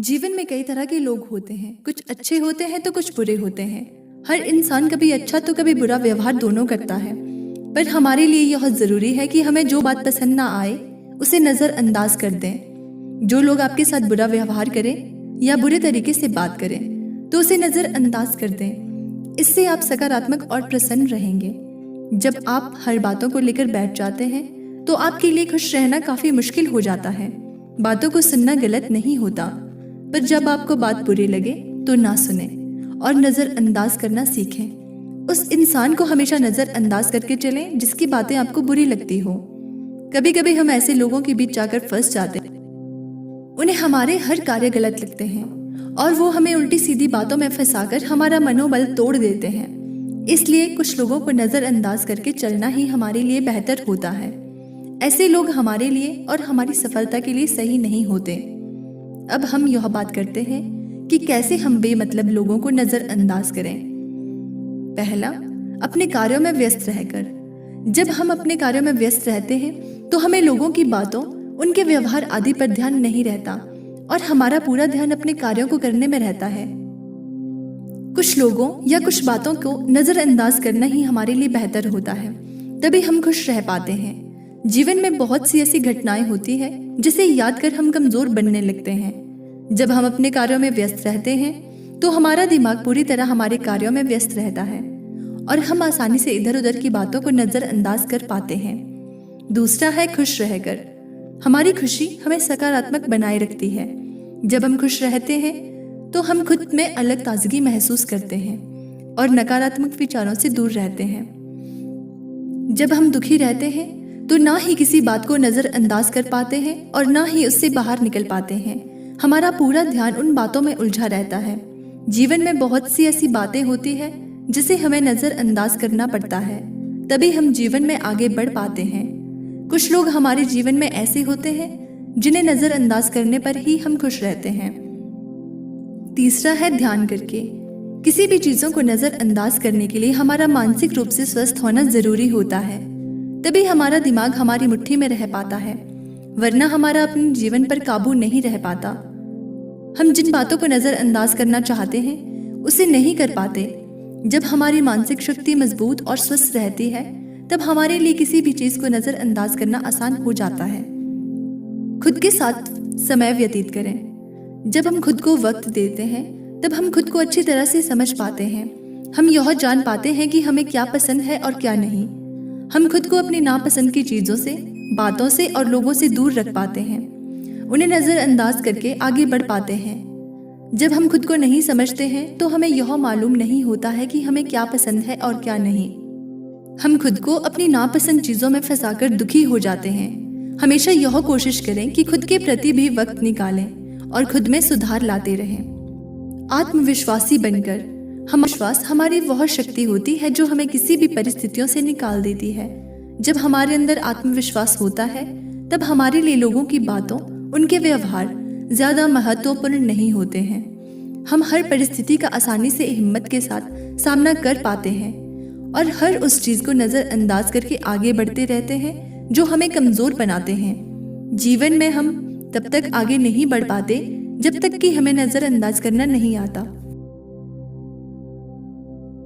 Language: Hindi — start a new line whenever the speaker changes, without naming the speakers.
जीवन में कई तरह के लोग होते हैं। कुछ अच्छे होते हैं तो कुछ बुरे होते हैं। हर इंसान कभी अच्छा तो कभी बुरा व्यवहार दोनों करता है। पर हमारे लिए यह जरूरी है कि हमें जो बात पसंद ना आए उसे नजरअंदाज कर दें। जो लोग आपके साथ बुरा व्यवहार करें या बुरे तरीके से बात करें तो उसे नजरअंदाज कर दें। इससे आप सकारात्मक और प्रसन्न रहेंगे। जब आप हर बातों को लेकर बैठ जाते हैं तो आपके लिए खुश रहना काफी मुश्किल हो जाता है। बातों को सुनना गलत नहीं होता, पर जब आपको बात बुरी लगे तो ना सुने और नजरअंदाज करना सीखें। उस इंसान को हमेशा नजरअंदाज करके चलें जिसकी बातें आपको बुरी लगती हो। कभी कभी हम ऐसे लोगों के बीच जाकर फंस जाते हैं। उन्हें हमारे हर कार्य गलत लगते हैं और वो हमें उल्टी सीधी बातों में फंसाकर हमारा मनोबल तोड़ देते हैं। इसलिए कुछ लोगों को नजरअंदाज करके चलना ही हमारे लिए बेहतर होता है। ऐसे लोग हमारे लिए और हमारी सफलता के लिए सही नहीं होते। अब हम यह बात करते हैं कि कैसे हम बेमतलब लोगों को नजरअंदाज करें। पहला, अपने कार्यों में व्यस्त रहकर। जब हम अपने कार्यों में व्यस्त रहते हैं तो हमें लोगों की बातों, उनके व्यवहार आदि पर ध्यान नहीं रहता और हमारा पूरा ध्यान अपने कार्यों को करने में रहता है। कुछ लोगों या कुछ बातों को नजरअंदाज करना ही हमारे लिए बेहतर होता है, तभी हम खुश रह पाते हैं। जीवन में बहुत सी ऐसी घटनाएं होती है जिसे याद कर हम कमजोर बनने लगते हैं। जब हम अपने कार्यों में व्यस्त रहते हैं तो हमारा दिमाग पूरी तरह हमारे कार्यों में व्यस्त रहता है और हम आसानी से इधर उधर की बातों को नजरअंदाज कर पाते हैं। दूसरा है खुश रहकर। हमारी खुशी हमें सकारात्मक बनाए रखती है। जब हम खुश रहते हैं तो हम खुद में अलग ताजगी महसूस करते हैं और नकारात्मक विचारों से दूर रहते हैं। जब हम दुखी रहते हैं तो ना ही किसी बात को नजरअंदाज कर पाते हैं और ना ही उससे बाहर निकल पाते हैं। हमारा पूरा ध्यान उन बातों में उलझा रहता है। जीवन में बहुत सी ऐसी बातें होती है जिसे हमें नजरअंदाज करना पड़ता है, तभी हम जीवन में आगे बढ़ पाते हैं। कुछ लोग हमारे जीवन में ऐसे होते हैं जिन्हें नजरअंदाज करने पर ही हम खुश रहते हैं। तीसरा है ध्यान करके। किसी भी चीजों को नजरअंदाज करने के लिए हमारा मानसिक रूप से स्वस्थ होना जरूरी होता है, तभी हमारा दिमाग हमारी मुट्ठी में रह पाता है, वरना हमारा अपने जीवन पर काबू नहीं रह पाता। हम जिन बातों को नजरअंदाज करना चाहते हैं उसे नहीं कर पाते। जब हमारी मानसिक शक्ति मजबूत और स्वस्थ रहती है तब हमारे लिए किसी भी चीज को नजरअंदाज करना आसान हो जाता है। खुद के साथ समय व्यतीत करें। जब हम खुद को वक्त देते हैं तब हम खुद को अच्छी तरह से समझ पाते हैं। हम यह जान पाते हैं कि हमें क्या पसंद है और क्या नहीं। हम खुद को अपनी नापसंद की चीजों से, बातों से और लोगों से दूर रख पाते हैं। उन्हें नजरअंदाज करके आगे बढ़ पाते हैं। जब हम खुद को नहीं समझते हैं तो हमें यह मालूम नहीं होता है कि हमें क्या पसंद है और क्या नहीं। हम खुद को अपनी नापसंद चीजों में फंसाकर दुखी हो जाते हैं। हमेशा यह कोशिश करें कि खुद के प्रति भी वक्त निकालें और खुद में सुधार लाते रहें। आत्मविश्वासी बनकर। हम विश्वास हमारी वह शक्ति होती है जो हमें किसी भी परिस्थितियों से निकाल देती है। जब हमारे अंदर आत्मविश्वास होता है तब हमारे लिए लोगों की बातों, उनके व्यवहार ज्यादा महत्वपूर्ण नहीं होते हैं। हम हर परिस्थिति का आसानी से हिम्मत के साथ सामना कर पाते हैं और हर उस चीज को नजरअंदाज करके आगे बढ़ते रहते हैं जो हमें कमजोर बनाते हैं। जीवन में हम तब तक आगे नहीं बढ़ पाते जब तक कि हमें नजरअंदाज करना नहीं आता।